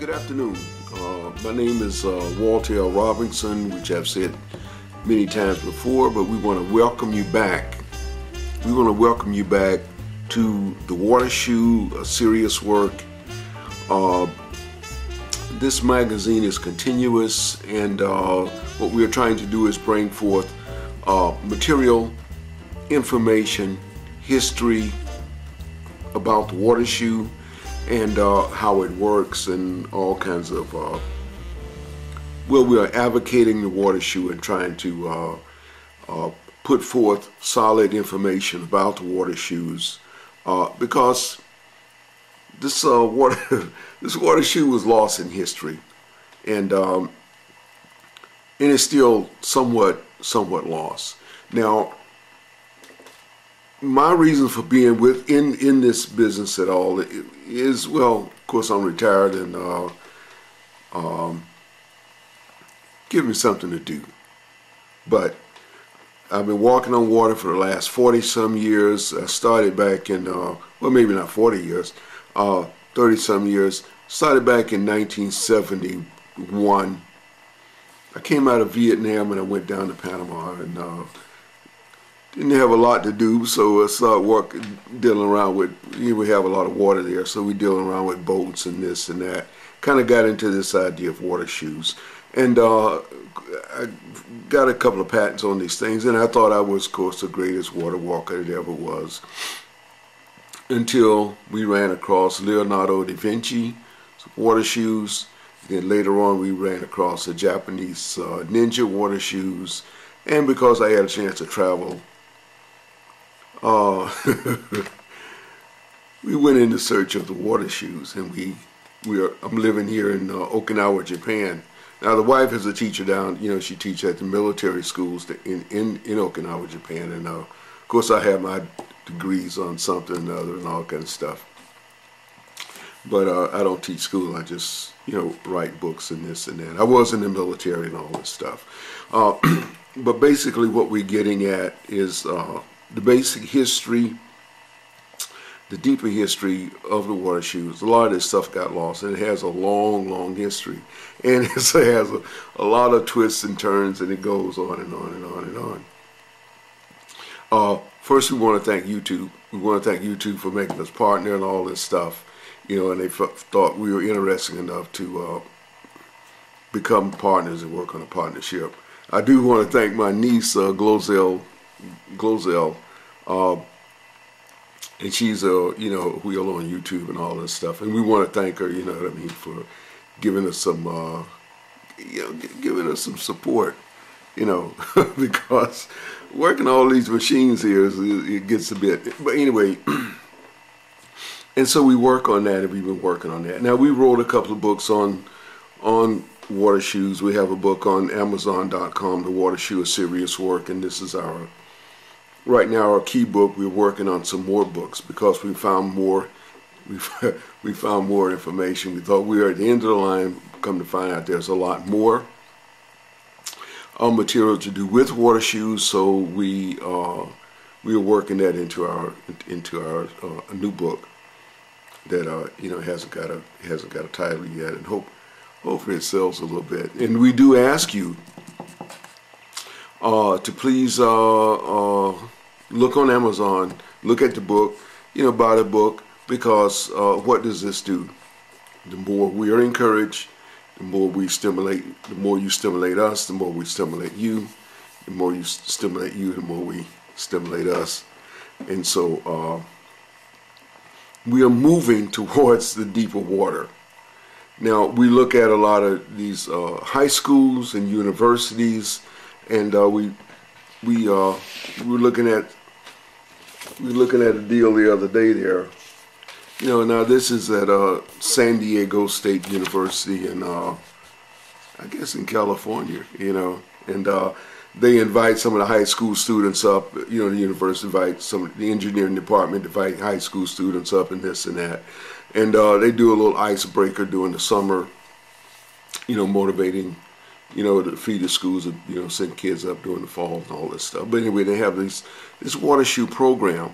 Good afternoon. My name is Walter L. Robinson, which I've said many times before, but we want to welcome you back. We want to welcome you back to the Water Shoe, a serious work. This magazine is continuous, and what we are trying to do is bring forth material, information, history about the water shoe and how it works and all kinds of well, we are advocating the water shoe and trying to put forth solid information about the water shoes because this this water shoe was lost in history, and it's still somewhat lost. Now, my reason for being in this business at all is, well, of course, I'm retired and give me something to do. But I've been walking on water for the last 40-some years. I started back in, well, maybe not 40 years, 30-some years. Started back in 1971. I came out of Vietnam and I went down to Panama and didn't have a lot to do, so I started dealing around with, we have a lot of water there, so we dealing around with boats and this and that. Kind of got into this idea of water shoes. And I got a couple of patents on these things, and I thought I was, of course, the greatest water walker that ever was. Until we ran across Leonardo da Vinci water shoes. Then later on we ran across the Japanese ninja water shoes. And because I had a chance to travel, we went in search of the water shoes, and I'm living here in Okinawa, Japan. Now the wife is a teacher down, she teaches at the military schools in Okinawa, Japan, and of course I have my degrees on something and other and all kinds of stuff. But I don't teach school. I just write books and this and that. I was in the military and all this stuff. But basically what we're getting at is the basic history, the deeper history of the water shoes. A lot of this stuff got lost, and it has a long history. And it has a lot of twists and turns, and it goes on and on and on and on. First, we want to thank YouTube. We want to thank YouTube for making us partner and all this stuff. And they thought we were interesting enough to become partners and work on a partnership. I do want to thank my niece, Glozell, and she's a wheel on YouTube and all this stuff. And we want to thank her, for giving us some, giving us some support, because working all these machines here it gets a bit. But anyway. And so we work on that, and we've been working on that. Now, we wrote a couple of books on water shoes. We have a book on Amazon.com, The Water Shoe, A Serious Work, and this is right now our key book. We're working on some more books because we found more. We found more information. We thought we were at the end of the line. Come to find out, there's a lot more material to do with water shoes. So we are working that into our new book that hasn't got a title yet, and hopefully it sells a little bit. And we do ask you to please look on Amazon, look at the book, buy the book, because what does this do? The more we are encouraged, the more we stimulate. The more you stimulate us, the more we stimulate you. The more you stimulate you, the more we stimulate us. And so we are moving towards the deeper water. Now, we look at a lot of these high schools and universities, and we're looking at a deal the other day there. Now this is at San Diego State University in I guess in California, and they invite some of the high school students up. The university invites the engineering department, invite high school students up and this and that. And they do a little icebreaker during the summer, motivating, to feed the schools, send kids up during the fall and all this stuff. But anyway, they have this water shoe program.